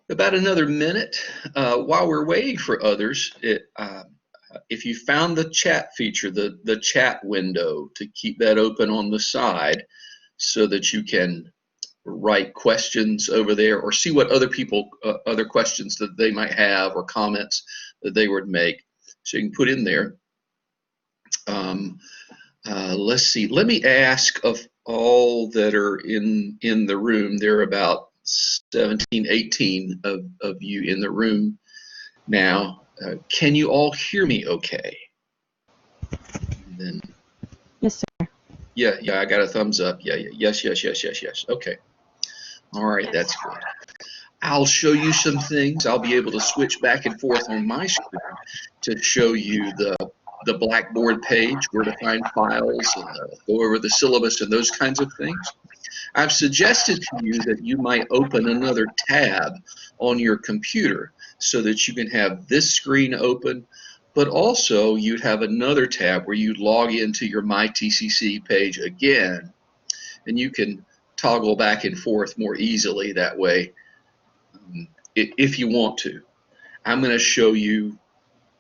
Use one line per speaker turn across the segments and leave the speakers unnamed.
About another minute. While we're waiting for others, if you found the chat feature, the chat window, to keep that open on the side so that you can write questions over there or see what other people, other questions that they might have or comments that they would make. So you can put in there. Let's see. Let me ask of all that are in the room. There are about 17, 18 of you in the room now. Can you all hear me okay? And then,
yes, sir.
Yeah, I got a thumbs up. Yeah. Yes. Okay. All right, that's good. I'll show you some things. I'll be able to switch back and forth on my screen to show you the Blackboard page, where to find files, go over the syllabus and those kinds of things. I've suggested to you that you might open another tab on your computer so that you can have this screen open, but also you'd have another tab where you log into your MyTCC page again, and you can toggle back and forth more easily that way if you want to. I'm going to show you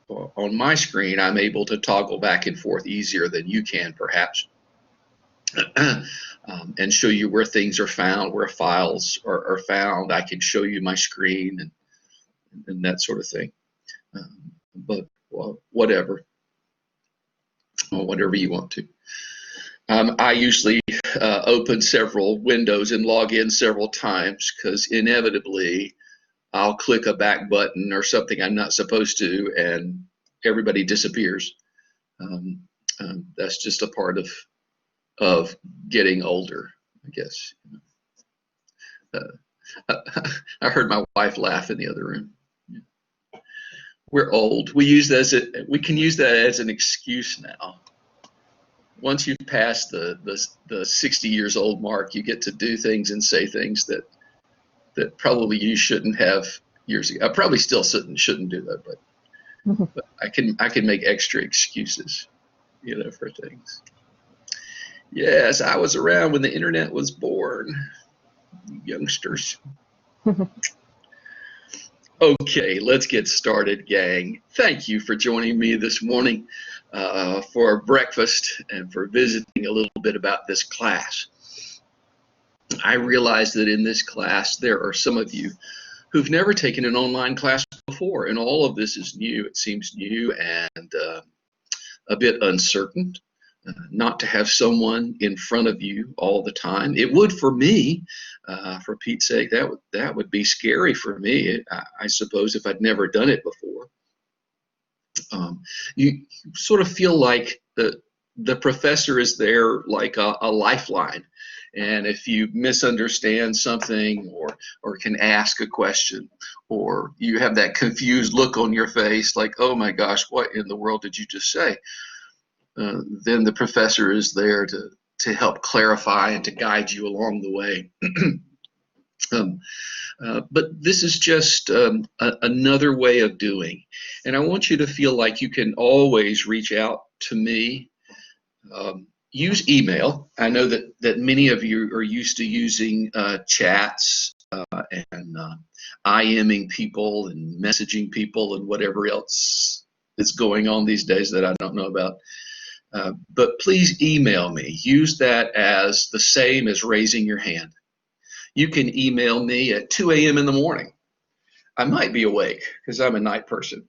on my screen. I'm able to toggle back and forth easier than you can, perhaps. And show you where things are found, where files are found. I can show you my screen and that sort of thing. But well, whatever you want to. I usually open several windows and log in several times, because inevitably I'll click a back button or something I'm not supposed to, and everybody disappears. That's just a part of getting older, I guess. I heard my wife laugh in the other room. We're old. We can use that as an excuse now. Once you've passed the 60 years old mark, you get to do things and say things that probably you shouldn't have years ago. I probably still shouldn't do that, but I can make extra excuses, for things. Yes, I was around when the internet was born, youngsters. Okay, let's get started, gang. Thank you for joining me this morning for breakfast and for visiting a little bit about this class. I realize that in this class there are some of you who've never taken an online class before, and all of this is new. It seems new and a bit uncertain. Not to have someone in front of you all the time. It would for me, for Pete's sake. That would be scary for me, I suppose, if I'd never done it before. You sort of feel like the professor is there like a lifeline, and if you misunderstand something or can ask a question, or you have that confused look on your face like, oh my gosh, what in the world did you just say? Then the professor is there to help clarify and to guide you along the way. But this is just another way of doing. And I want you to feel like you can always reach out to me. Use email. I know that many of you are used to using chats and IMing people and messaging people and whatever else is going on these days that I don't know about. But please email me. Use that as the same as raising your hand. You can email me at 2 a.m. in the morning. I might be awake because I'm a night person.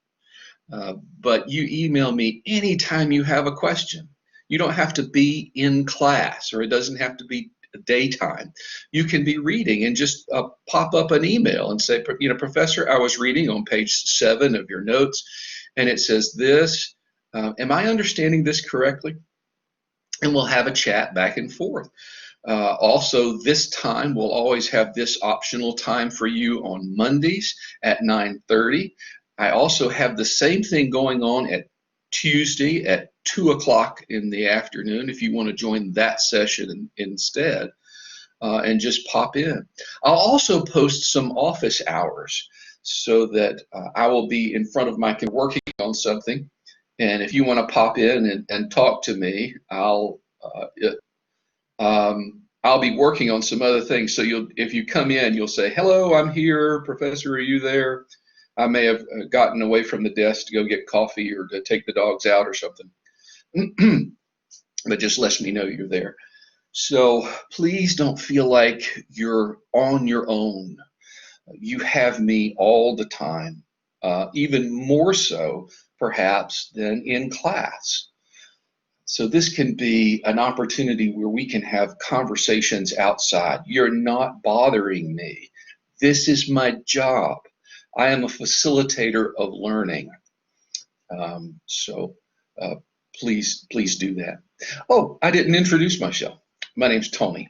But you email me anytime you have a question. You don't have to be in class, or it doesn't have to be daytime. You can be reading and just pop up an email and say, Professor, I was reading on page 7 of your notes, and it says this. Am I understanding this correctly? And we'll have a chat back and forth. Also, this time, we'll always have this optional time for you on Mondays at 9:30. I also have the same thing going on at Tuesday at 2 o'clock in the afternoon if you want to join that session instead, and just pop in. I'll also post some office hours so that I will be in front of my computer working on something. And if you want to pop in and talk to me, I'll be working on some other things. So if you come in, you'll say, hello, I'm here. Professor, are you there? I may have gotten away from the desk to go get coffee or to take the dogs out or something. But just let me know you're there. So please don't feel like you're on your own. You have me all the time, even more so perhaps than in class. So this can be an opportunity where we can have conversations outside. You're not bothering me. This is my job. I am a facilitator of learning. So please do that. Oh, I didn't introduce myself. My name's Tony,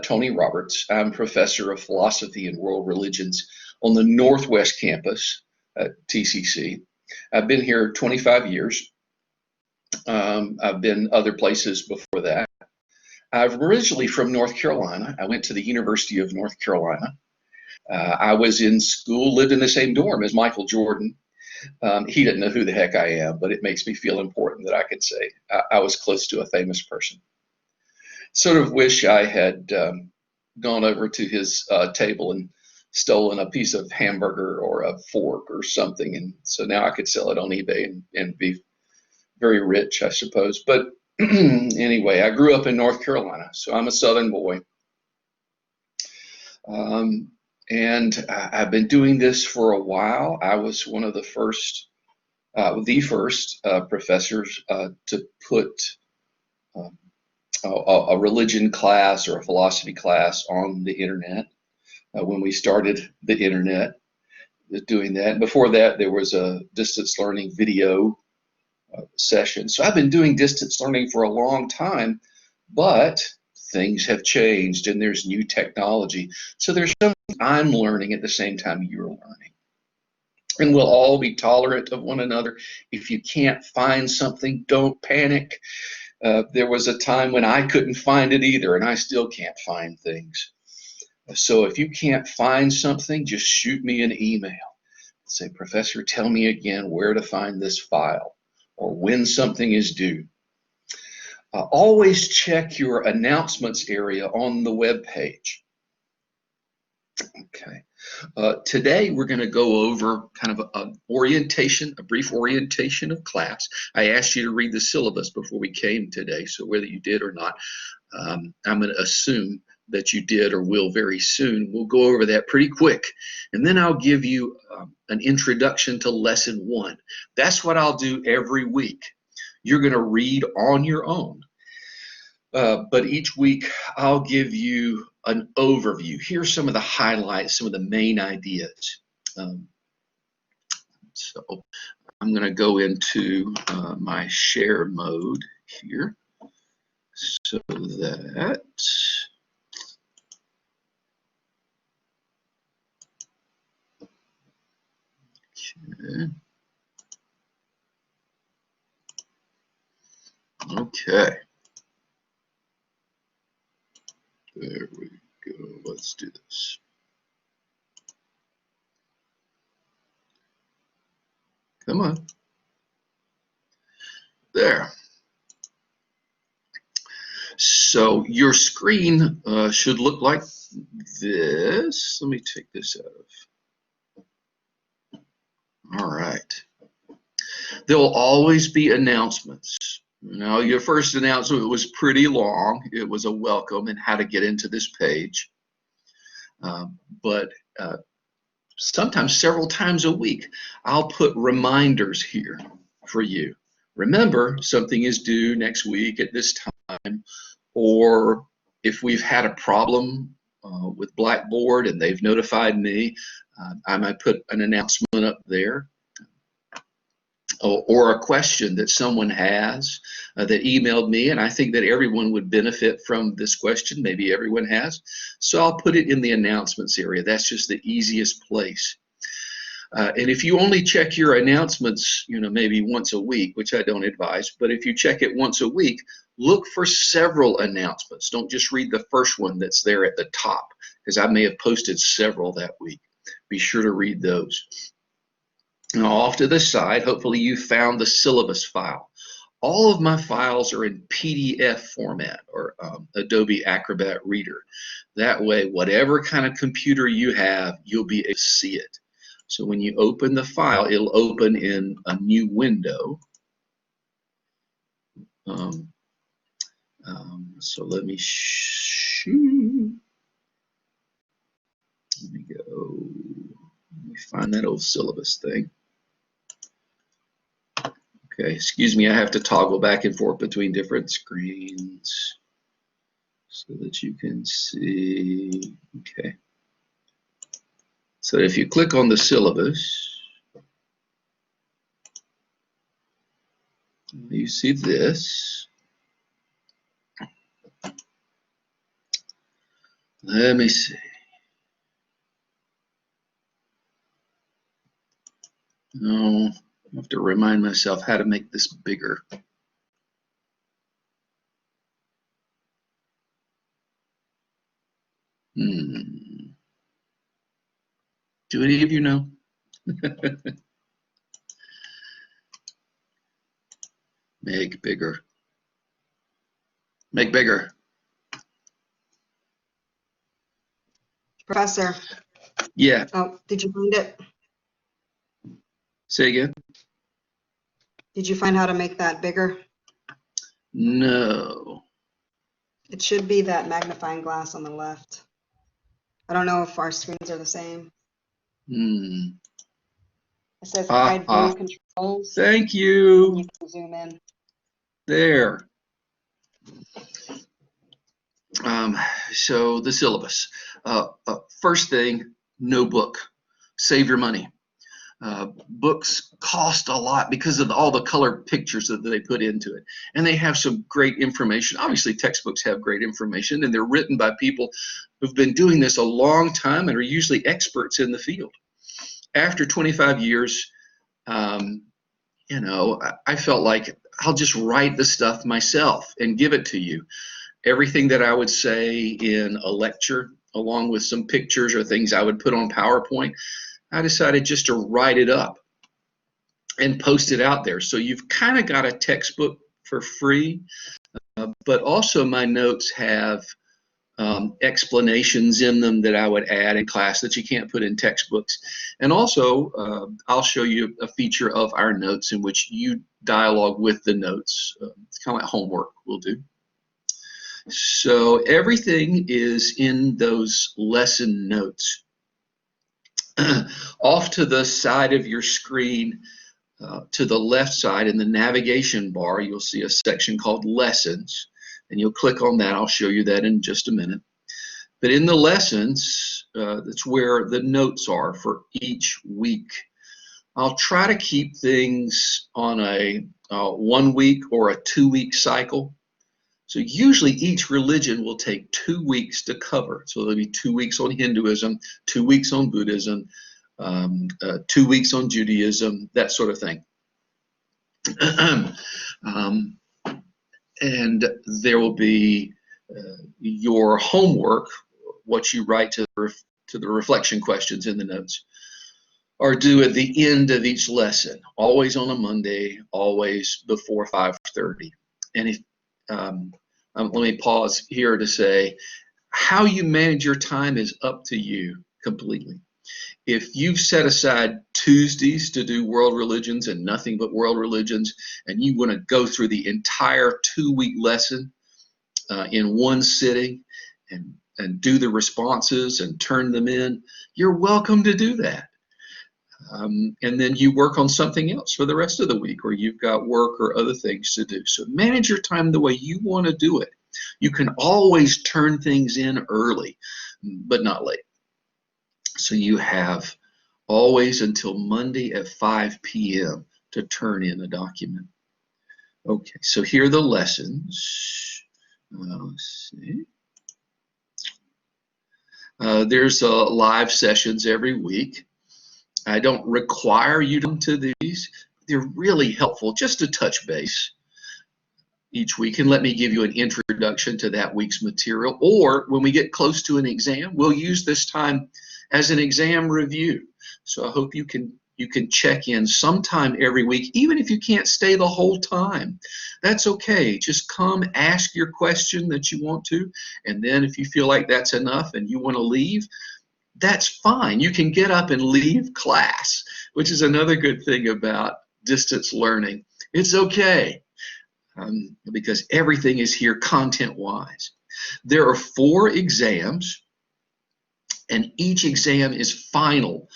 Tony Roberts. I'm professor of philosophy and world religions on the Northwest campus at TCC. I've been here 25 years. I've been other places before that. I'm originally from North Carolina. I went to the University of North Carolina. I was in school, lived in the same dorm as Michael Jordan. He didn't know who the heck I am, but it makes me feel important that I could say I was close to a famous person. Sort of wish I had gone over to his table and stolen a piece of hamburger or a fork or something, and so now I could sell it on eBay and be very rich, I suppose. But anyway, I grew up in North Carolina, so I'm a Southern boy. And I've been doing this for a while. I was one of the first professors to put a religion class or a philosophy class on the internet when we started the internet, doing that. Before that, there was a distance learning video session. So I've been doing distance learning for a long time, but things have changed and there's new technology. So there's something I'm learning at the same time you're learning. And we'll all be tolerant of one another. If you can't find something, don't panic. There was a time when I couldn't find it either, and I still can't find things. So if you can't find something, just shoot me an email. Say, Professor, tell me again where to find this file or when something is due. Always check your announcements area on the web page. Okay. Today we're going to go over kind of a brief orientation of class. I asked you to read the syllabus before we came today, so whether you did or not, I'm going to assume that you did or will very soon. We'll go over that pretty quick, and then I'll give you an introduction to lesson 1. That's what I'll do every week. You're going to read on your own, but each week I'll give you an overview. Here's some of the highlights, some of the main ideas. So I'm going to go into my share mode here so that okay. There we go. Let's do this. Come on. There. So your screen should look like this. Let me take this out of. All right. There will always be announcements. Now, your first announcement was pretty long. It was a welcome and how to get into this page. But sometimes several times a week, I'll put reminders here for you. Remember, something is due next week at this time, or if we've had a problem with Blackboard and they've notified me, I might put an announcement up there. Or a question that someone has that emailed me, and I think that everyone would benefit from this question. Maybe everyone has. So I'll put it in the announcements area. That's just the easiest place. And if you only check your announcements, maybe once a week, which I don't advise, but if you check it once a week, look for several announcements. Don't just read the first one that's there at the top, because I may have posted several that week. Be sure to read those. Now, off to the side, hopefully you found the syllabus file. All of my files are in PDF format, or Adobe Acrobat Reader. That way, whatever kind of computer you have, you'll be able to see it. So when you open the file, it'll open in a new window. So let me go. Let me find that old syllabus thing. Okay, excuse me, I have to toggle back and forth between different screens so that you can see. Okay. So if you click on the syllabus, you see this. Let me see. Oh, I have to remind myself how to make this bigger. Do any of you know? Make bigger. Make bigger.
Professor.
Yeah.
Oh, did you find it?
Say again?
Did you find how to make that bigger?
No.
It should be that magnifying glass on the left. I don't know if our screens are the same. It says hide view controls.
Thank you.
And you can zoom in.
There. So the syllabus. First thing, no book. Save your money. Books cost a lot because of all the color pictures that they put into it. And they have some great information. Obviously, textbooks have great information, and they're written by people who've been doing this a long time and are usually experts in the field. After 25 years, I felt like I'll just write the stuff myself and give it to you. Everything that I would say in a lecture, along with some pictures or things I would put on PowerPoint, I decided just to write it up and post it out there. So you've kind of got a textbook for free, but also my notes have explanations in them that I would add in class that you can't put in textbooks. And also, I'll show you a feature of our notes in which you dialogue with the notes. It's kind of like homework we'll do. So everything is in those lesson notes. Off to the side of your screen, to the left side in the navigation bar, you'll see a section called Lessons, and you'll click on that. I'll show you that in just a minute. But in the lessons, that's where the notes are for each week. I'll try to keep things on a 1 week or a 2 week cycle. So usually each religion will take 2 weeks to cover. So there'll be 2 weeks on Hinduism, 2 weeks on Buddhism, 2 weeks on Judaism, that sort of thing. And there will be your homework, what you write to the reflection questions in the notes, are due at the end of each lesson, always on a Monday, always before 5:30. And if let me pause here to say, how you manage your time is up to you completely. If you've set aside Tuesdays to do world religions and nothing but world religions, and you want to go through the entire 2 week lesson in one sitting, and and do the responses and turn them in, you're welcome to do that. And then you work on something else for the rest of the week, or you've got work or other things to do. So manage your time the way you want to do it. You can always turn things in early, but not late. So you have always until Monday at 5 p.m. to turn in a document. Okay, so here are the lessons. Let's see. There's live sessions every week. I don't require you to come to these. They're really helpful just to touch base each week and let me give you an introduction to that week's material. Or when we get close to an exam, we'll use this time as an exam review. So I hope you can check in sometime every week, even if you can't stay the whole time. That's okay. Just come ask your question that you want to, and then if you feel like that's enough and you want to leave, that's fine. You can get up and leave class, which is another good thing about distance learning. It's okay, because everything is here content-wise. There are 4 exams, and each exam is final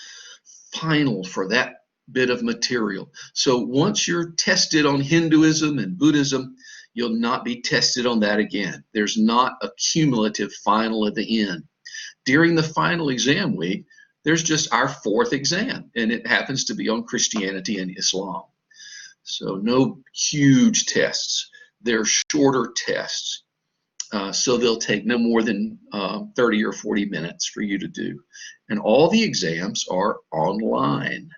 for that bit of material. So once you're tested on Hinduism and Buddhism, you'll not be tested on that again. There's not a cumulative final at the end. During the final exam week, there's just our 4th exam, and it happens to be on Christianity and Islam. So no huge tests. They're shorter tests. So they'll take no more than 30 or 40 minutes for you to do. And all the exams are online.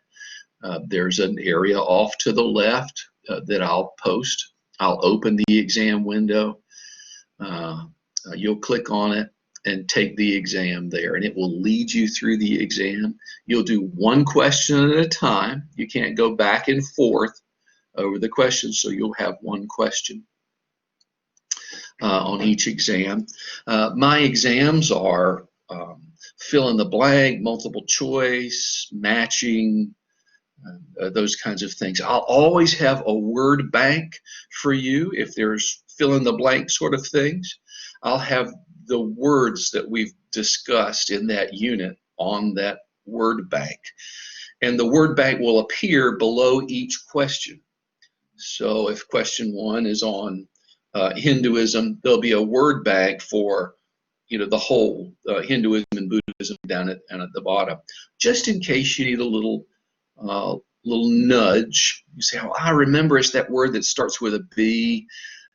There's an area off to the left that I'll post. I'll open the exam window. You'll click on it and take the exam there, and it will lead you through the exam. You'll do one question at a time. You can't go back and forth over the questions, so you'll have one question on each exam. My exams are fill in the blank, multiple choice, matching, those kinds of things. I'll always have a word bank for you if there's fill in the blank sort of things. I'll have the words that we've discussed in that unit on that word bank. And the word bank will appear below each question. So if question 1 is on Hinduism, there'll be a word bank for the whole Hinduism and Buddhism down at the bottom, just in case you need a little nudge. You say, oh, I remember it's that word that starts with a B,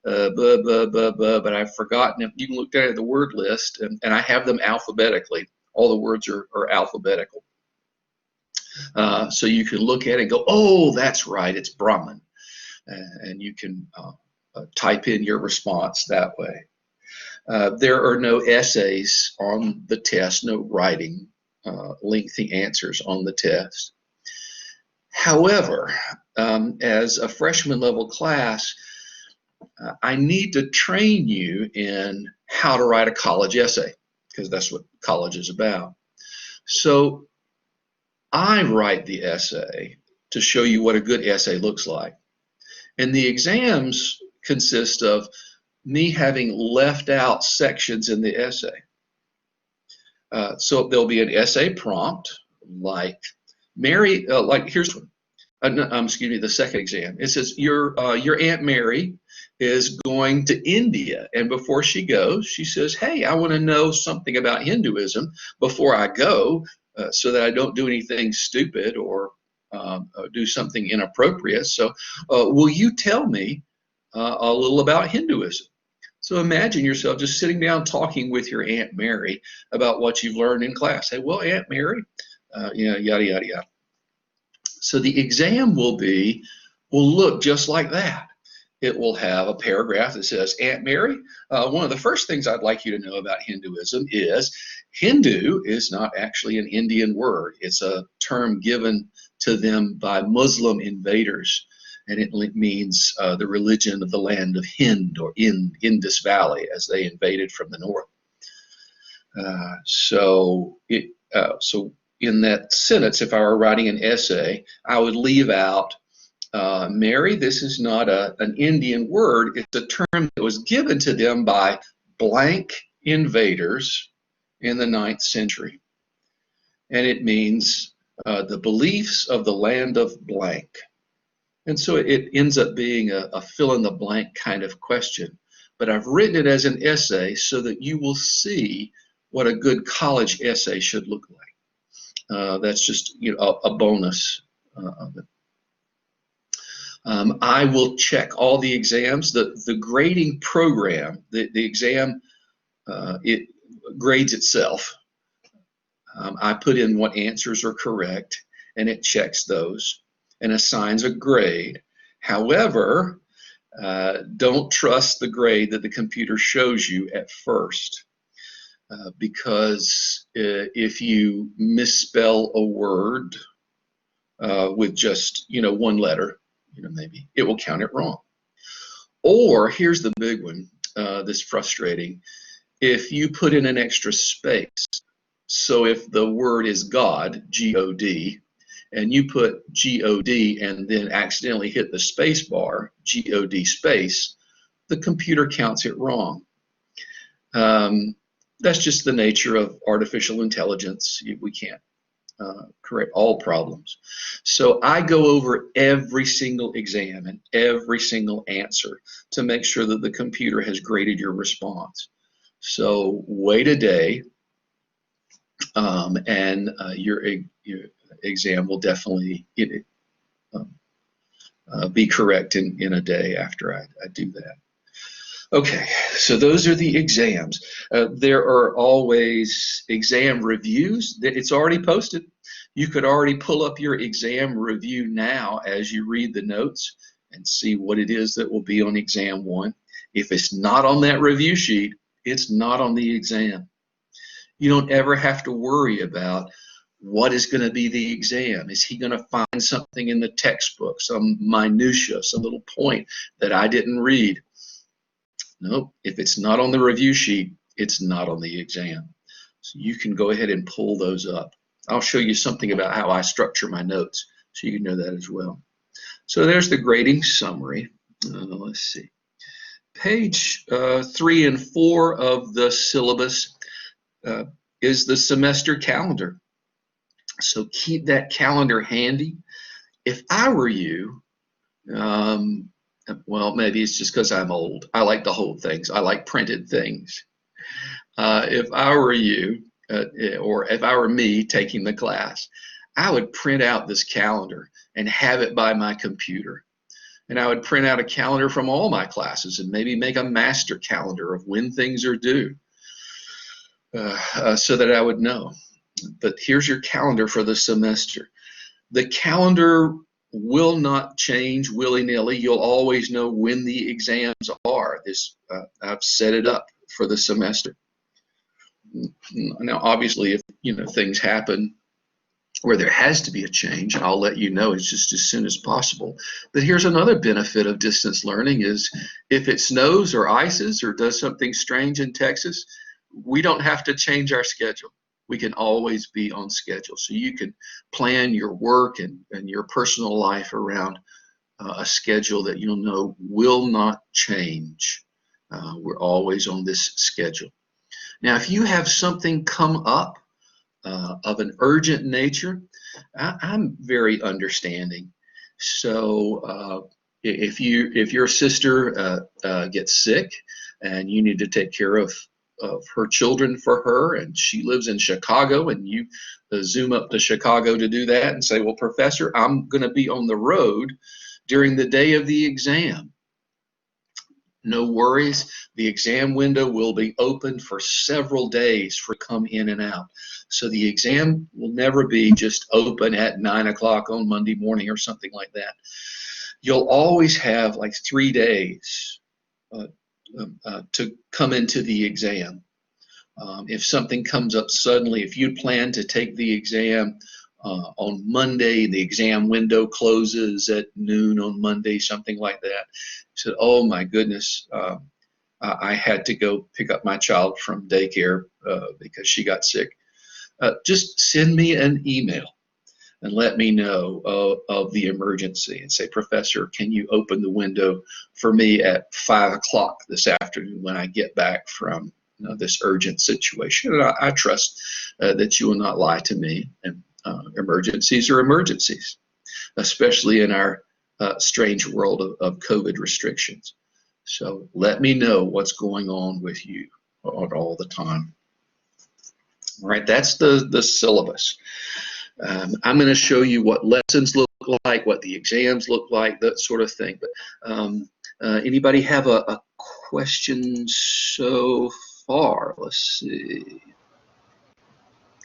but I've forgotten it. You can look down at the word list, and I have them alphabetically. All the words are alphabetical. So you can look at it and go, oh, that's right, it's Brahman. And you can type in your response that way. There are no essays on the test, no writing lengthy answers on the test. However, as a freshman level class, I need to train you in how to write a college essay, because that's what college is about. So I write the essay to show you what a good essay looks like. And the exams consist of me having left out sections in the essay. So there'll be an essay prompt like Mary, here's one. Excuse me, the second exam. It says your Aunt Mary is going to India, and before she goes, she says, hey, I want to know something about Hinduism before I go, so that I don't do anything stupid or do something inappropriate. So will you tell me a little about Hinduism? So imagine yourself just sitting down talking with your Aunt Mary about what you've learned in class. Say, well, Aunt Mary, yada, yada, yada. So the exam will look just like that. It will have a paragraph that says, Aunt Mary, one of the first things I'd like you to know about Hinduism is Hindu is not actually an Indian word. It's a term given to them by Muslim invaders, and it means the religion of the land of Hind, or Indus Valley, as they invaded from the north. So in that sentence, if I were writing an essay, I would leave out, Mary, this is not an Indian word. It's a term that was given to them by blank invaders in the 9th century. And it means the beliefs of the land of blank. And so it ends up being a fill-in-the-blank kind of question. But I've written it as an essay so that you will see what a good college essay should look like. That's just a bonus of it. I will check all the exams. The grading program, the exam, it grades itself. I put in what answers are correct, and it checks those and assigns a grade. However, don't trust the grade that the computer shows you at first, because if you misspell a word with just one letter, maybe it will count it wrong. Or here's the big one, that's frustrating. If you put in an extra space, so if the word is God, G-O-D, and you put G-O-D and then accidentally hit the space bar, G-O-D space, the computer counts it wrong. That's just the nature of artificial intelligence. We can't correct all problems. So I go over every single exam and every single answer to make sure that the computer has graded your response. So wait a day, and your exam will definitely be correct in a day after I do that. Okay, so those are the exams. There are always exam reviews that it's already posted. You could already pull up your exam review now as you read the notes and see what it is that will be on exam 1. If it's not on that review sheet, it's not on the exam. You don't ever have to worry about what is going to be the exam. Is he going to find something in the textbook, some minutia, some little point that I didn't read? Nope. If it's not on the review sheet, it's not on the exam. So you can go ahead and pull those up. I'll show you something about how I structure my notes so you can know that as well. So there's the grading summary. Let's see. Page 3 and 4 of the syllabus is the semester calendar. So keep that calendar handy. If I were you, well, maybe it's just because I'm old. I like to hold things. I like printed things. If I were you, or if I were me taking the class, I would print out this calendar and have it by my computer. And I would print out a calendar from all my classes and maybe make a master calendar of when things are due, so that I would know. But here's your calendar for the semester. The calendar will not change willy-nilly. You'll always know when the exams are. I've set it up for the semester. Now, obviously, if things happen where there has to be a change, I'll let you know. It's just as soon as possible. But here's another benefit of distance learning is if it snows or ices or does something strange in Texas, we don't have to change our schedule. We can always be on schedule. So you can plan your work and your personal life around a schedule that you'll know will not change. We're always on this schedule. Now, if you have something come up of an urgent nature, I'm very understanding. So if your sister gets sick and you need to take care of her children for her, and she lives in Chicago, and you zoom up to Chicago to do that and say, well, Professor, I'm going to be on the road during the day of the exam. No worries. The exam window will be open for several days for come in and out. So the exam will never be just open at 9 o'clock on Monday morning or something like that. You'll always have like 3 days to come into the exam. If something comes up suddenly, if you plan to take the exam on Monday, the exam window closes at noon on Monday, something like that. So, oh my goodness, I had to go pick up my child from daycare because she got sick. Just send me an email and let me know of the emergency and say, Professor, can you open the window for me at 5 o'clock this afternoon when I get back from this urgent situation. And I trust that you will not lie to me. And emergencies are emergencies, especially in our strange world of COVID restrictions. So let me know what's going on with you all the time. All right, that's the syllabus. I'm going to show you what lessons look like, what the exams look like, that sort of thing. But anybody have a question so far? Let's see.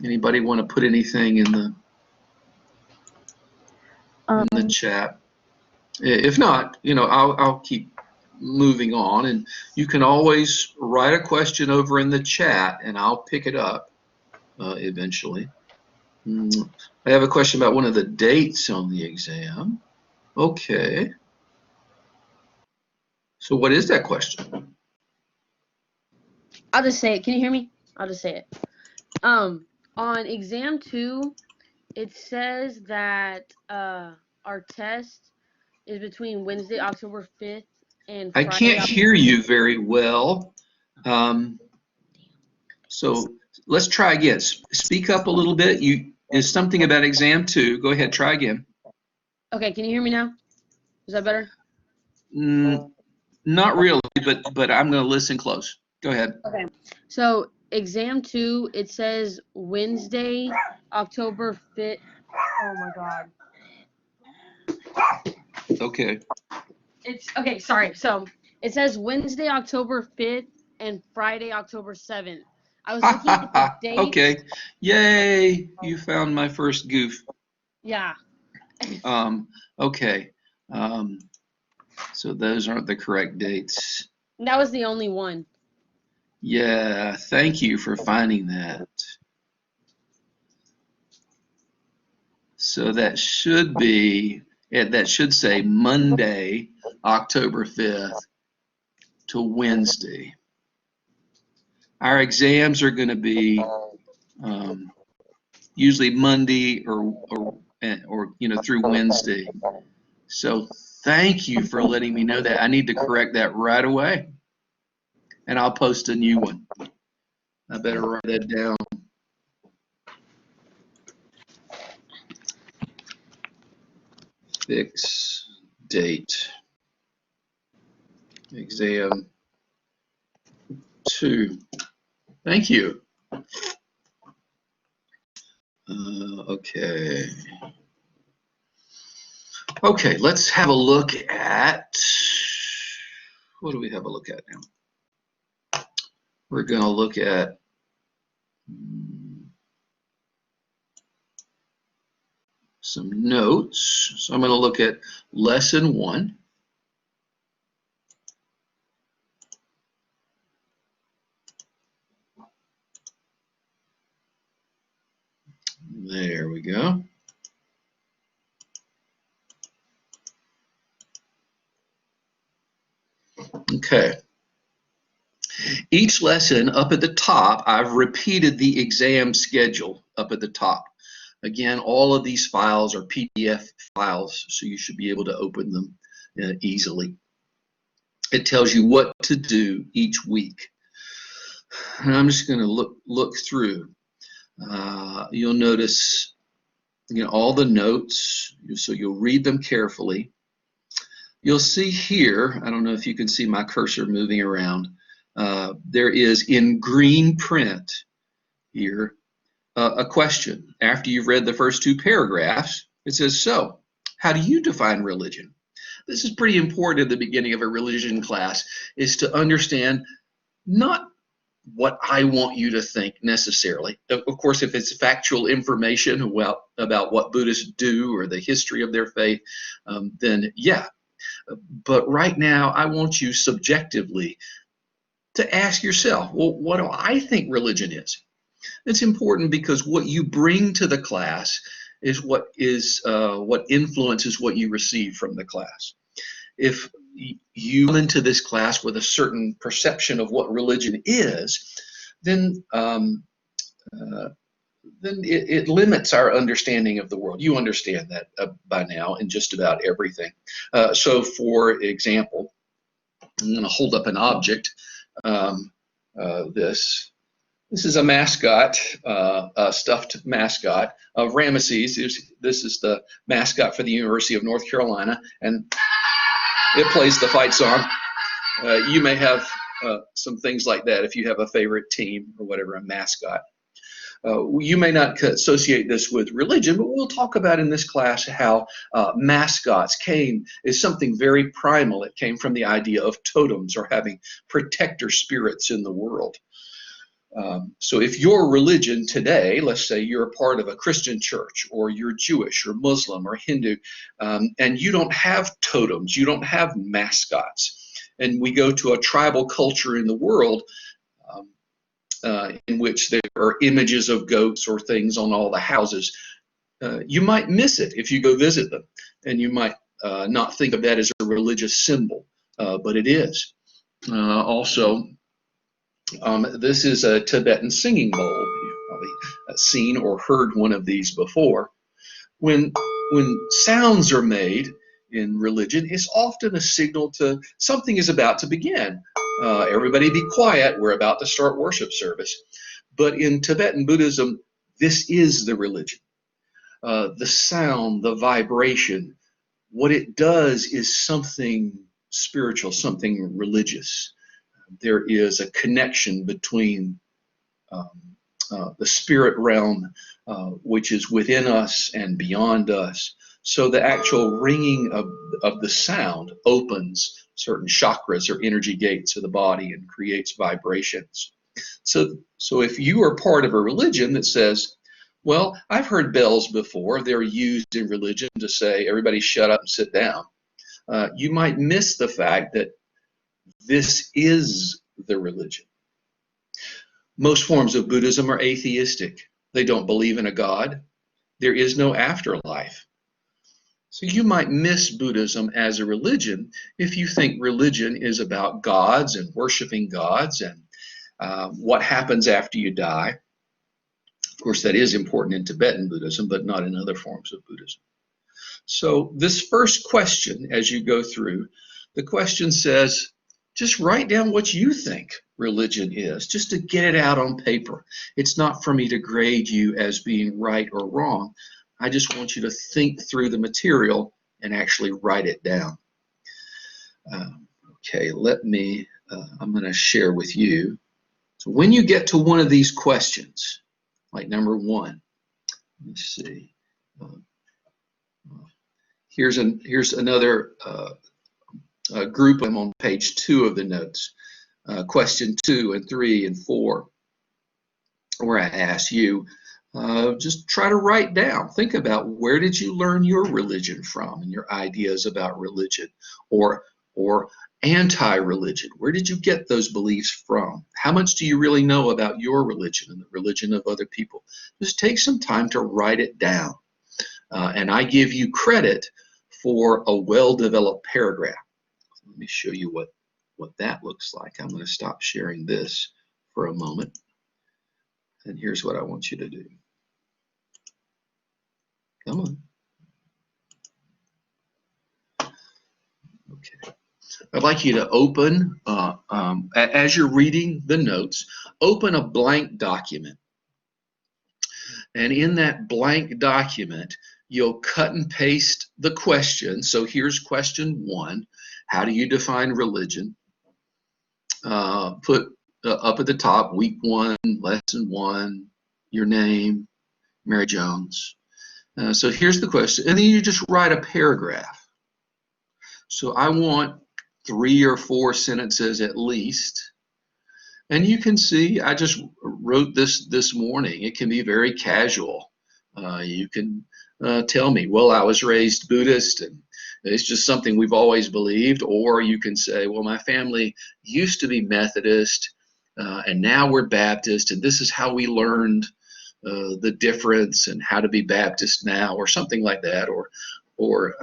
Anybody want to put anything in the chat? If not, I'll keep moving on, and you can always write a question over in the chat, and I'll pick it up eventually. I have a question about one of the dates on the exam. Okay. So what is that question?
I'll just say it. Can you hear me? I'll just say it. On exam 2, it says that our test is between Wednesday, October 5th and Friday.
I can't hear you very well. So let's try again. Speak up a little bit. Is something about exam 2. Go ahead, try again.
Okay, can you hear me now? Is that better?
Not really, but I'm going to listen close. Go ahead.
Okay. So exam 2, it says Wednesday, October 5th. Oh my God.
Okay.
Okay, sorry. So it says Wednesday, October 5th and Friday, October 7th. I was looking at the dates.
Okay. Yay, you found my first goof.
Yeah.
Okay. So those aren't the correct dates.
That was the only one.
Yeah, thank you for finding that. So that should say Monday, October 5th to Wednesday. Our exams are going to be usually Monday or through Wednesday. So thank you for letting me know that. I need to correct that right away, and I'll post a new one. I better write that down. Fix date. Exam 2. Thank you. Okay. Okay, let's have a look at, what do we have a look at now? We're going to look at some notes. So I'm going to look at lesson 1. There we go. Okay. Each lesson up at the top, I've repeated the exam schedule up at the top. Again, all of these files are PDF files, so you should be able to open them easily. It tells you what to do each week. And I'm just going to look through. You'll notice all the notes, so you'll read them carefully. You'll see here, I don't know if you can see my cursor moving around, there is in green print here a question. After you've read the first 2 paragraphs, it says, so, how do you define religion? This is pretty important at the beginning of a religion class, is to understand not what I want you to think necessarily. Of course, if it's factual information about what Buddhists do or the history of their faith, then yeah. But right now, I want you subjectively to ask yourself, well, what do I think religion is? It's important because what you bring to the class is what influences what you receive from the class. If you come into this class with a certain perception of what religion is, then it limits our understanding of the world. You understand that by now in just about everything. So, for example, I'm going to hold up an object. this. This is a mascot, a stuffed mascot of Ramesses. This is the mascot for the University of North Carolina, and it plays the fight song. You may have some things like that if you have a favorite team or whatever, a mascot. You may not associate this with religion, but we'll talk about in this class how mascots is something very primal. It came from the idea of totems or having protector spirits in the world. So if your religion today, let's say you're a part of a Christian church, or you're Jewish or Muslim or Hindu, and you don't have totems, you don't have mascots, and we go to a tribal culture in the world in which there are images of goats or things on all the houses, you might miss it if you go visit them, and you might not think of that as a religious symbol, but it is. Also, this is a Tibetan singing bowl. You've probably seen or heard one of these before. When sounds are made in religion, it's often a signal to something is about to begin. Everybody be quiet, we're about to start worship service. But in Tibetan Buddhism, this is the religion. The sound, the vibration, what it does is something spiritual, something religious. There is a connection between the spirit realm, which is within us and beyond us. So the actual ringing of the sound opens certain chakras or energy gates of the body and creates vibrations. So if you are part of a religion that says, well, I've heard bells before, they're used in religion to say, everybody shut up and sit down. You might miss the fact that this is the religion. Most forms of Buddhism are atheistic. They don't believe in a God. There is no afterlife. So you might miss Buddhism as a religion if you think religion is about gods and worshiping gods and what happens after you die. Of course, that is important in Tibetan Buddhism, but not in other forms of Buddhism. So this first question, as you go through, the question says, just write down what you think religion is, just to get it out on paper. It's not for me to grade you as being right or wrong. I just want you to think through the material and actually write it down. Okay, I'm going to share with you. So when you get to one of these questions, like number one, let's see. Here's another group. I'm on page 2 of the notes. Question 2 and 3 and 4, where I ask you, just try to write down. Think about, where did you learn your religion from and your ideas about religion or anti-religion? Where did you get those beliefs from? How much do you really know about your religion and the religion of other people? Just take some time to write it down. And I give you credit for a well-developed paragraph. Let me show you what that looks like. I'm going to stop sharing this for a moment. And here's what I want you to do. Come on. Okay. I'd like you to open, as you're reading the notes, open a blank document. And in that blank document, you'll cut and paste the question. So here's question 1. How do you define religion? Put up at the top, week 1, lesson 1, your name, Mary Jones. So here's the question. And then you just write a paragraph. So I want 3 or 4 sentences at least. And you can see, I just wrote this morning. It can be very casual. You can tell me, well, I was raised Buddhist and it's just something we've always believed. Or you can say, well, my family used to be Methodist and now we're Baptist, and this is how we learned the difference and how to be Baptist now, or something like that. Or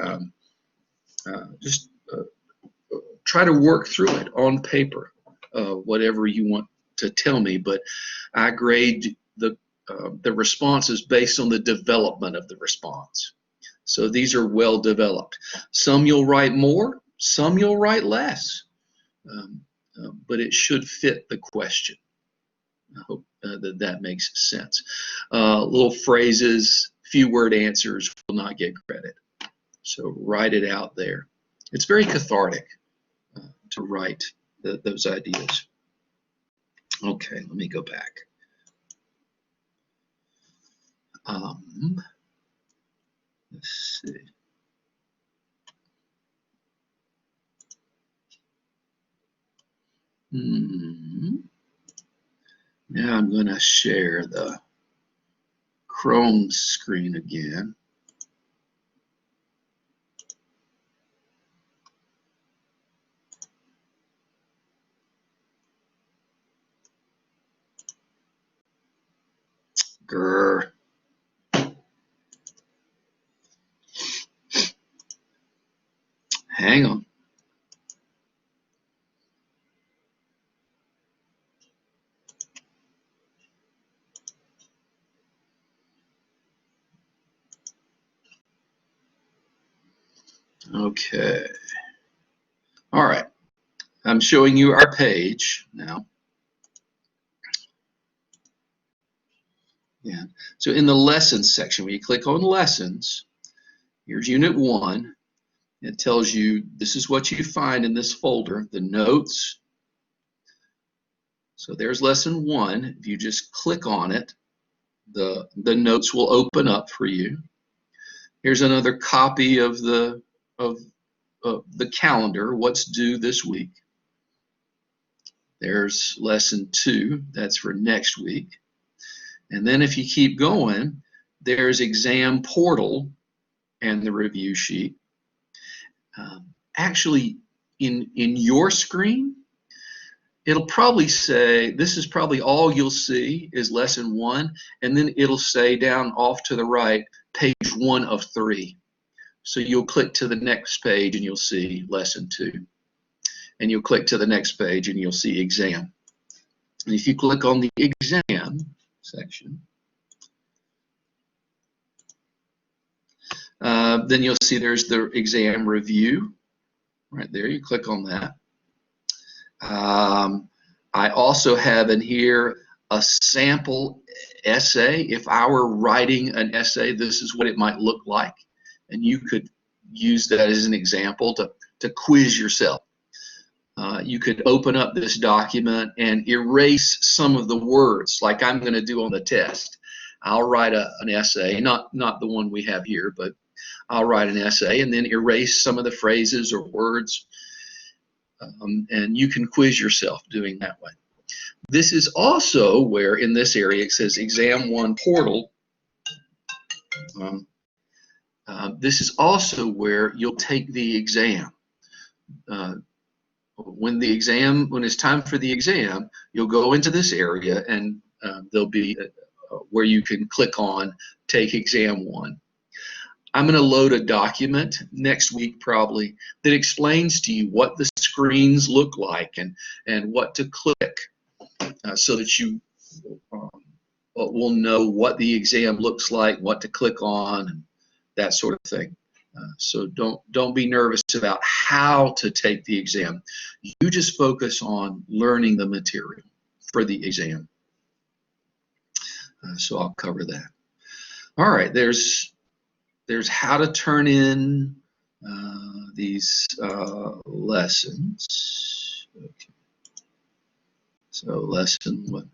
just try to work through it on paper, whatever you want to tell me. But I grade the responses based on the development of the response. So these are well developed. Some you'll write more, some you'll write less. but it should fit the question. I hope that makes sense. Little phrases, few word answers will not get credit. So write it out there. It's very cathartic to write those ideas. Okay, let me go back. Let's see. Now I'm going to share the Chrome screen again. Grr. Hang on. Okay. All right. I'm showing you our page now. Yeah. So in the lessons section, when you click on lessons, here's Unit 1. It tells you this is what you find in this folder, the notes. So there's lesson 1. If you just click on it, the notes will open up for you. Here's another copy of the calendar, what's due this week. There's lesson 2, that's for next week. And then if you keep going, there's exam portal and the review sheet. Actually, in your screen, it'll probably say, this is probably all you'll see is lesson 1, and then it'll say down off to the right, page 1 of 3. So you'll click to the next page and you'll see lesson 2. And you'll click to the next page and you'll see exam. And if you click on the exam section, then you'll see there's the exam review right there. You click on that. I also have in here a sample essay. If I were writing an essay, this is what it might look like. And you could use that as an example to quiz yourself. You could open up this document and erase some of the words like I'm going to do on the test. I'll write an essay, not the one we have here, but I'll write an essay and then erase some of the phrases or words. And you can quiz yourself doing that way. This is also where in this area it says Exam 1 Portal. This is also where you'll take the exam. When it's time for the exam, you'll go into this area and there'll be where you can click on Take Exam 1. I'm going to load a document next week probably that explains to you what the screens look like and what to click so that you will know what the exam looks like, what to click on, and that sort of thing. So don't be nervous about how to take the exam. You just focus on learning the material for the exam. So I'll cover that. All right, there's how to turn in these lessons. Okay. So lesson 1.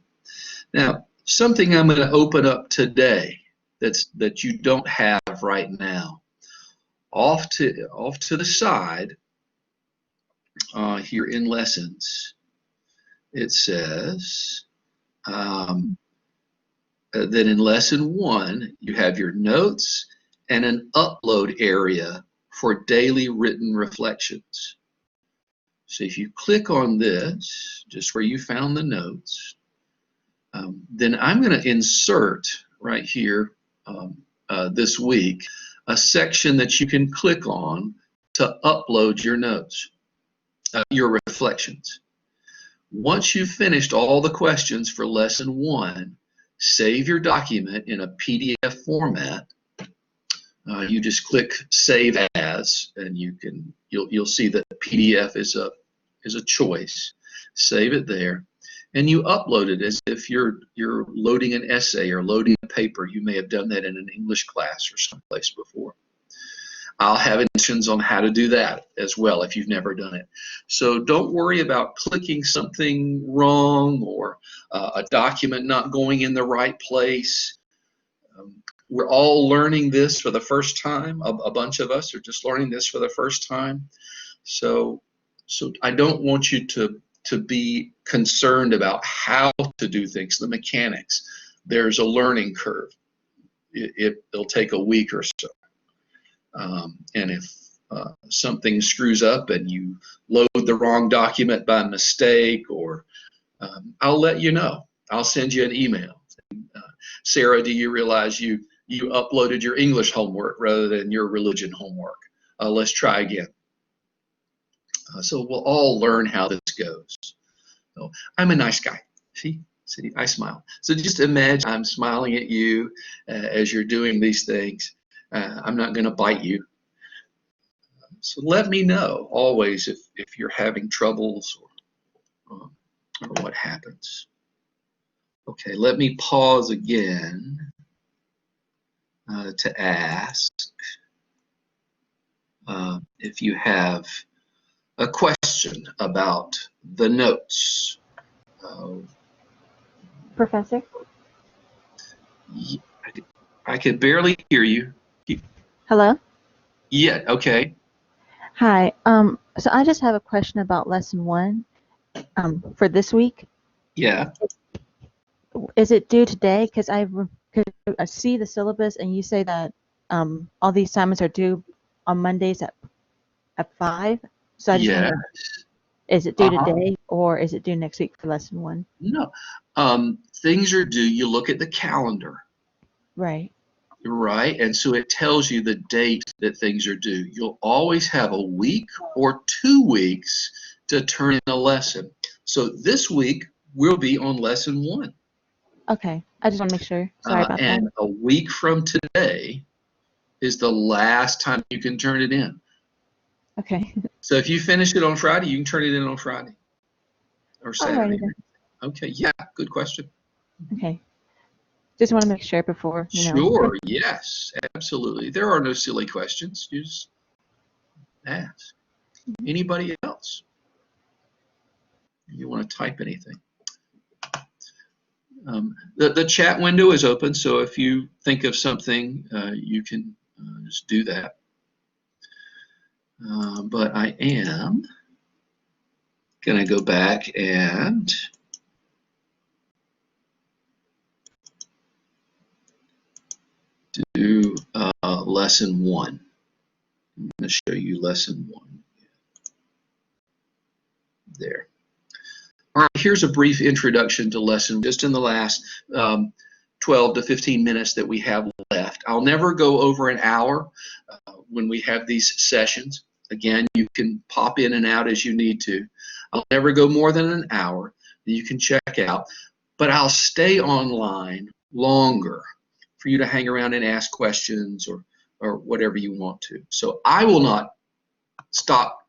Now, something I'm going to open up today that you don't have right now. Off to the side here in lessons, it says that in lesson 1 you have your notes and an upload area for daily written reflections. So if you click on this, just where you found the notes, then I'm going to insert right here this week a section that you can click on to upload your notes, your reflections. Once you've finished all the questions for lesson 1, save your document in a PDF format. You just click Save As, and you'll see that PDF is a choice. save it there, and you upload it as if you're loading an essay or loading a paper. You may have done that in an English class or someplace before. I'll have instructions on how to do that as well if you've never done it. So don't worry about clicking something wrong or a document not going in the right place. We're all learning this for the first time. A bunch of us are just learning this for the first time. So I don't want you to be concerned about how to do things, the mechanics. There's a learning curve. It'll take a week or so. And if something screws up and you load the wrong document by mistake, or I'll let you know. I'll send you an email. Sarah, do you realize you uploaded your English homework rather than your religion homework? Let's try again. So we'll all learn how this goes. So I'm a nice guy. See, I smile. So just imagine I'm smiling at you as you're doing these things. I'm not going to bite you. So let me know always if you're having troubles or what happens. Okay, let me pause again to ask if you have a question about the notes.
Professor?
I could barely hear you.
Hello?
Yeah, okay.
Hi. So I just have a question about lesson 1 for this week.
Yeah.
Is it due today? Because I see the syllabus and you say that all these assignments are due on Mondays at 5. So I just
Yeah.
wonder, is it due today or is it due next week for lesson 1?
No. Things are due. You look at the calendar.
Right.
Right, and so it tells you the date that things are due. You'll always have a week or 2 weeks to turn in a lesson. So this week we'll be on lesson 1.
Okay, I just want to make sure. Sorry about that.
And a week from today is the last time you can turn it in.
Okay.
So if you finish it on Friday, you can turn it in on Friday or Saturday. Okay, yeah, good question.
Okay. Just want to make sure before, you know.
Sure, yes, absolutely. There are no silly questions. You just ask. Anybody else? You want to type anything? The chat window is open, so if you think of something, you can just do that. But I am going to go back and do lesson 1. I'm going to show you lesson 1. There. All right, here's a brief introduction to lesson, just in the last 12 to 15 minutes that we have left. I'll never go over an hour when we have these sessions. Again, you can pop in and out as you need to. I'll never go more than an hour that you can check out, but I'll stay online longer for you to hang around and ask questions or whatever you want to. So I will not stop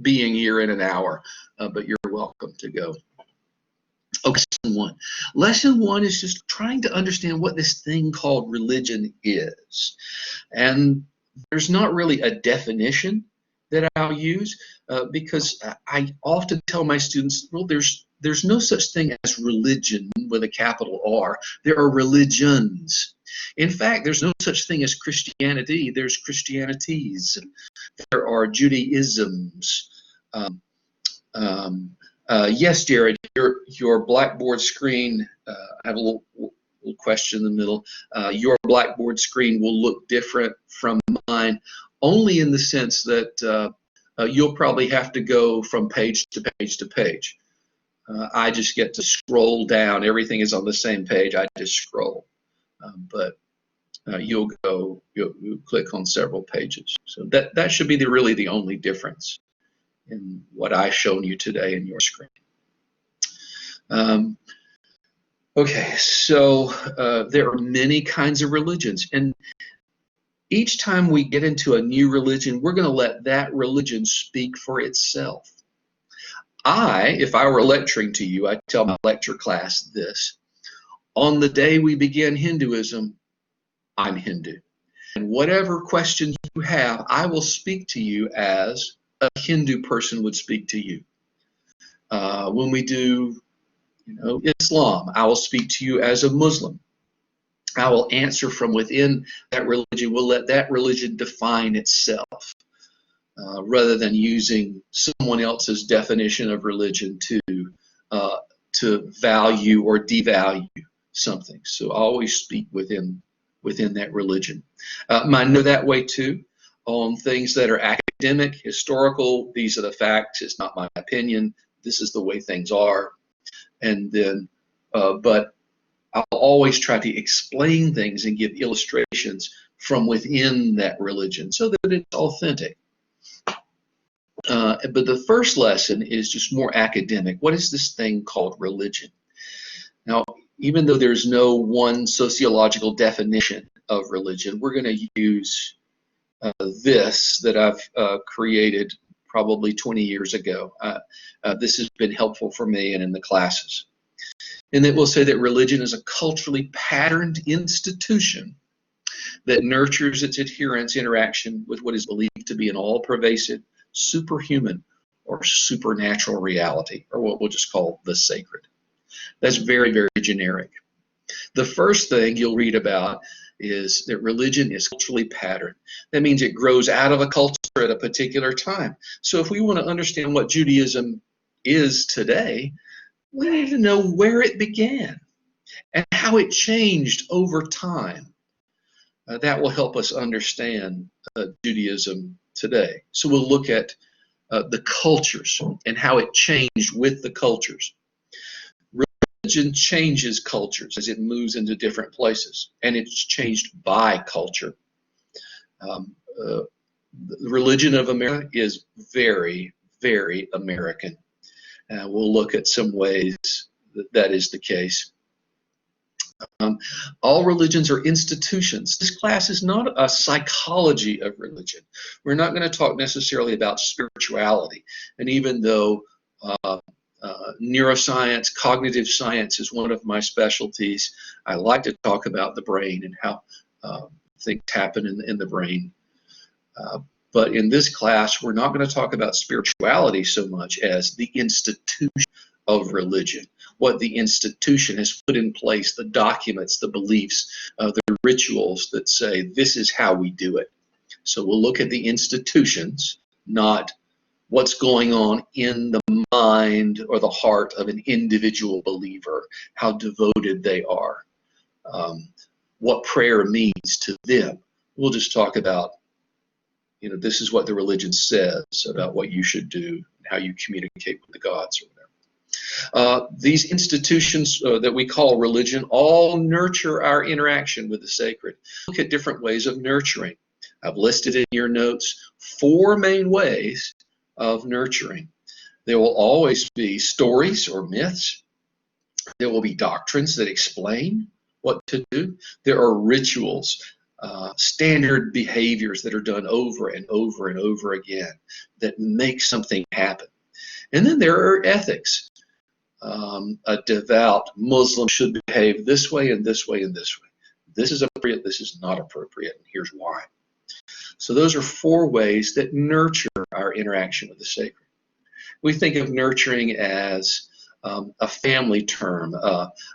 being here in an hour, but you're welcome to go. Okay, lesson 1. Lesson 1 is just trying to understand what this thing called religion is. And there's not really a definition that I'll use because I often tell my students, well, there's no such thing as religion with a capital R. There are religions. In fact, there's no such thing as Christianity. There's Christianities. There are Judaisms. Yes, Jared, your Blackboard screen, I have a little question in the middle. Your Blackboard screen will look different from mine, only in the sense that you'll probably have to go from page to page to page. I just get to scroll down. Everything is on the same page. I just scroll. But you'll click on several pages. So that should be really the only difference in what I've shown you today in your screen. Okay, so there are many kinds of religions, and each time we get into a new religion, we're going to let that religion speak for itself. If I were lecturing to you, I'd tell my lecture class this: on the day we begin Hinduism, I'm Hindu. And whatever questions you have, I will speak to you as a Hindu person would speak to you. When we do, Islam, I will speak to you as a Muslim. I will answer from within that religion. We'll let that religion define itself, rather than using someone else's definition of religion to value or devalue something. So I always speak within that religion. I know that way too on things that are academic, historical. These are the facts. It's not my opinion. This is the way things are. And then, but I'll always try to explain things and give illustrations from within that religion so that it's authentic. But the first lesson is just more academic. What is this thing called religion? Now, even though there's no one sociological definition of religion, we're going to use this that I've created probably 20 years ago. This has been helpful for me and in the classes. And it will say that religion is a culturally patterned institution that nurtures its adherents' interaction with what is believed to be an all-pervasive, superhuman, or supernatural reality, or what we'll just call the sacred. That's very, very generic. The first thing you'll read about is that religion is culturally patterned. That means it grows out of a culture at a particular time. So if we want to understand what Judaism is today, we need to know where it began and how it changed over time. That will help us understand Judaism today. So we'll look at the cultures and how it changed with the cultures. Religion changes cultures as it moves into different places, and it's changed by culture. The religion of America is very, very American. We'll look at some ways that is the case. All religions are institutions. This class is not a psychology of religion. We're not going to talk necessarily about spirituality. And even though neuroscience, cognitive science is one of my specialties, I like to talk about the brain and how things happen in the brain. But in this class, we're not going to talk about spirituality so much as the institution of religion, what the institution has put in place, the documents, the beliefs, the rituals that say this is how we do it. So we'll look at the institutions, not what's going on in the mind or the heart of an individual believer, how devoted they are, what prayer means to them. We'll just talk about, this is what the religion says about what you should do and how you communicate with the gods or whatever. These institutions that we call religion all nurture our interaction with the sacred. Look at different ways of nurturing. I've listed in your notes 4 main ways of nurturing. There will always be stories or myths. There will be doctrines that explain what to do. There are rituals, standard behaviors that are done over and over and over again that make something happen. And then there are ethics. A devout Muslim should behave this way and this way and this way. This is appropriate, this is not appropriate, and here's why. So those are 4 ways that nurture our interaction with the sacred. We think of nurturing as a family term,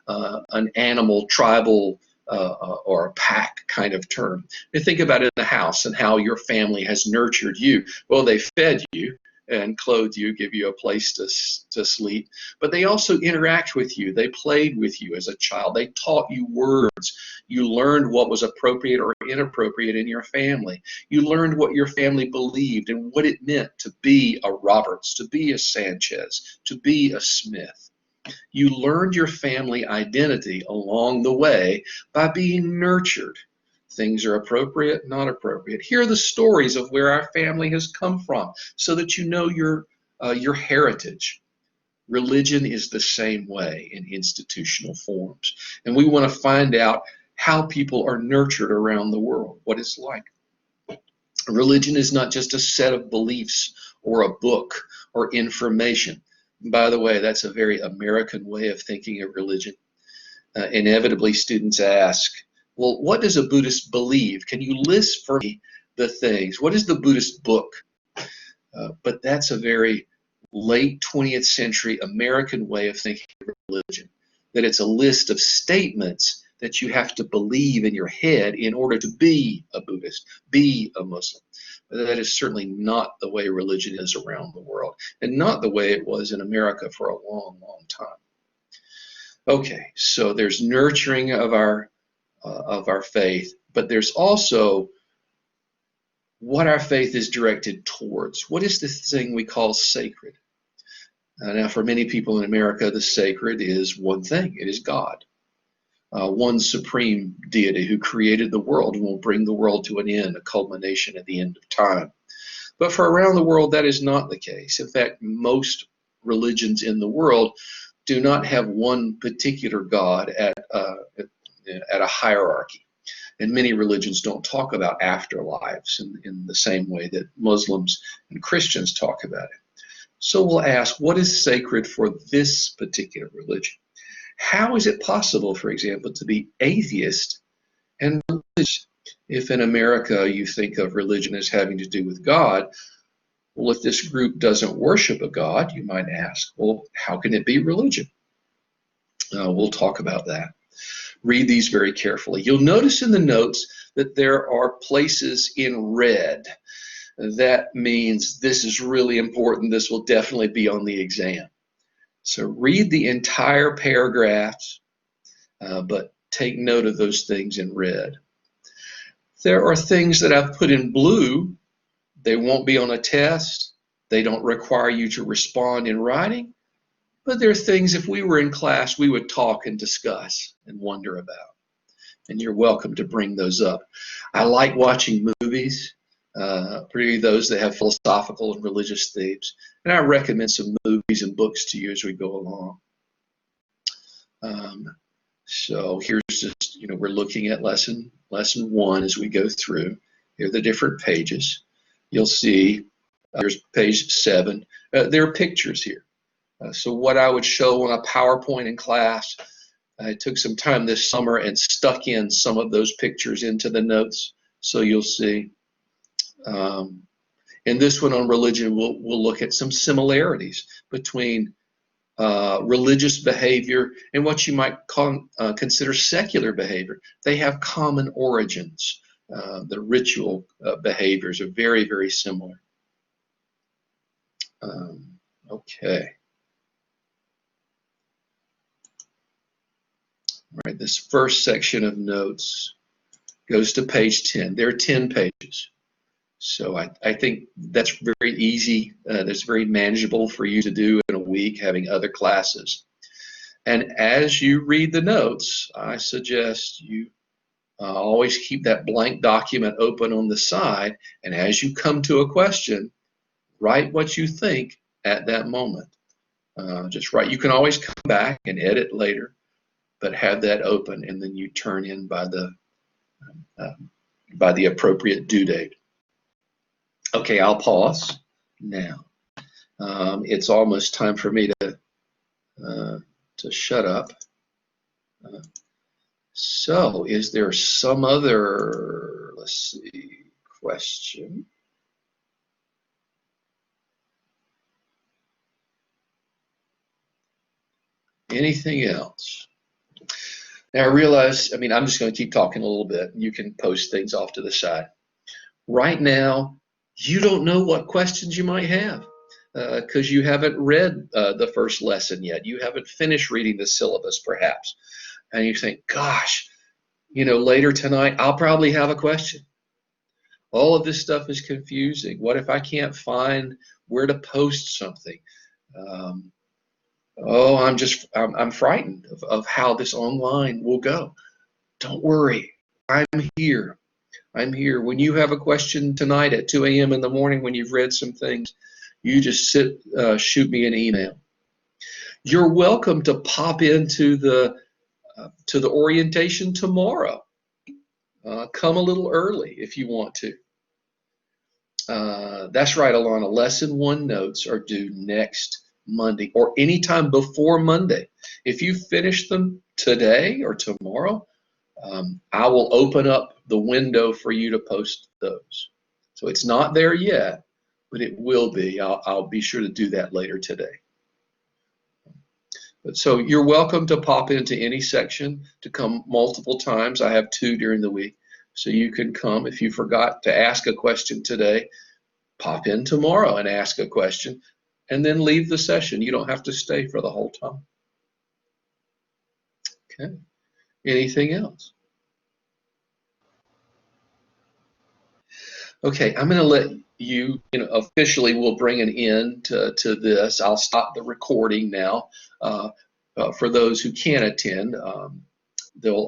an animal, tribal, or a pack kind of term. You think about it in the house and how your family has nurtured you. Well, they fed you and clothed you, give you a place to sleep, but they also interact with you. They played with you as a child. They taught you words. You learned what was appropriate or inappropriate in your family. You learned what your family believed and what it meant to be a Roberts, to be a Sanchez, to be a Smith. You learned your family identity along the way by being nurtured. Things are appropriate, not appropriate. Here are the stories of where our family has come from so that you know your heritage. Religion is the same way in institutional forms. And we want to find out how people are nurtured around the world, what it's like. Religion is not just a set of beliefs or a book or information. By the way, that's a very American way of thinking of religion. Inevitably, students ask, well, what does a Buddhist believe? Can you list for me the things? What is the Buddhist book? But that's a very late 20th century American way of thinking of religion, that it's a list of statements that you have to believe in your head in order to be a Buddhist, be a Muslim. But that is certainly not the way religion is around the world, and not the way it was in America for a long, long time. Okay, so there's nurturing of our faith, but there's also what our faith is directed towards. What is this thing we call sacred? Now, for many people in America, the sacred is one thing. It is God, one supreme deity who created the world and will bring the world to an end, a culmination at the end of time. But for around the world, that is not the case. In fact, most religions in the world do not have one particular God at a hierarchy. And many religions don't talk about afterlives in the same way that Muslims and Christians talk about it. So we'll ask, what is sacred for this particular religion? How is it possible, for example, to be atheist and religious? If in America you think of religion as having to do with God, well, if this group doesn't worship a God, you might ask, well, how can it be religion? We'll talk about that. Read these very carefully. You'll notice in the notes that there are places in red. That means this is really important. This will definitely be on the exam. So read the entire paragraphs, but take note of those things in red. There are things that I've put in blue. They won't be on a test. They don't require you to respond in writing. But there are things, if we were in class, we would talk and discuss and wonder about. And you're welcome to bring those up. I like watching movies, particularly those that have philosophical and religious themes. And I recommend some movies and books to you as we go along. So here's just, we're looking at lesson 1 as we go through. Here are the different pages. You'll see, here's page 7. There are pictures here. So what I would show on a PowerPoint in class, I took some time this summer and stuck in some of those pictures into the notes, so you'll see. In this one on religion, we'll look at some similarities between religious behavior and what you might consider secular behavior. They have common origins. The ritual behaviors are very, very similar. Okay. All right, this first section of notes goes to page 10. There are 10 pages. So I think that's very easy. That's very manageable for you to do in a week, having other classes. And as you read the notes, I suggest you always keep that blank document open on the side. And as you come to a question, write what you think at that moment. Just write. You can always come back and edit later, but have that open, and then you turn in by the appropriate due date. Okay, I'll pause now. It's almost time for me to shut up. So, is there some other, let's see, question? Anything else? Now I realize, I'm just going to keep talking a little bit. You can post things off to the side. Right now, you don't know what questions you might have because you haven't read the first lesson yet. You haven't finished reading the syllabus, perhaps. And you think, gosh, later tonight, I'll probably have a question. All of this stuff is confusing. What if I can't find where to post something? I'm frightened of how this online will go. Don't worry, I'm here. I'm here. When you have a question tonight at 2 a.m. in the morning, when you've read some things, you just shoot me an email. You're welcome to pop into the orientation tomorrow. Come a little early if you want to. That's right, Alana. Lesson 1 notes are due next Monday or anytime before Monday. If you finish them today or tomorrow, I will open up the window for you to post those. So it's not there yet, but it will be. I'll be sure to do that later today. So you're welcome to pop into any section, to come multiple times. I have 2 during the week. So you can come. If you forgot to ask a question today, pop in tomorrow and ask a question, and then leave the session. You don't have to stay for the whole time. Okay. Anything else? Okay, I'm going to let you, officially we'll bring an end to this. I'll stop the recording now. For those who can't attend, they'll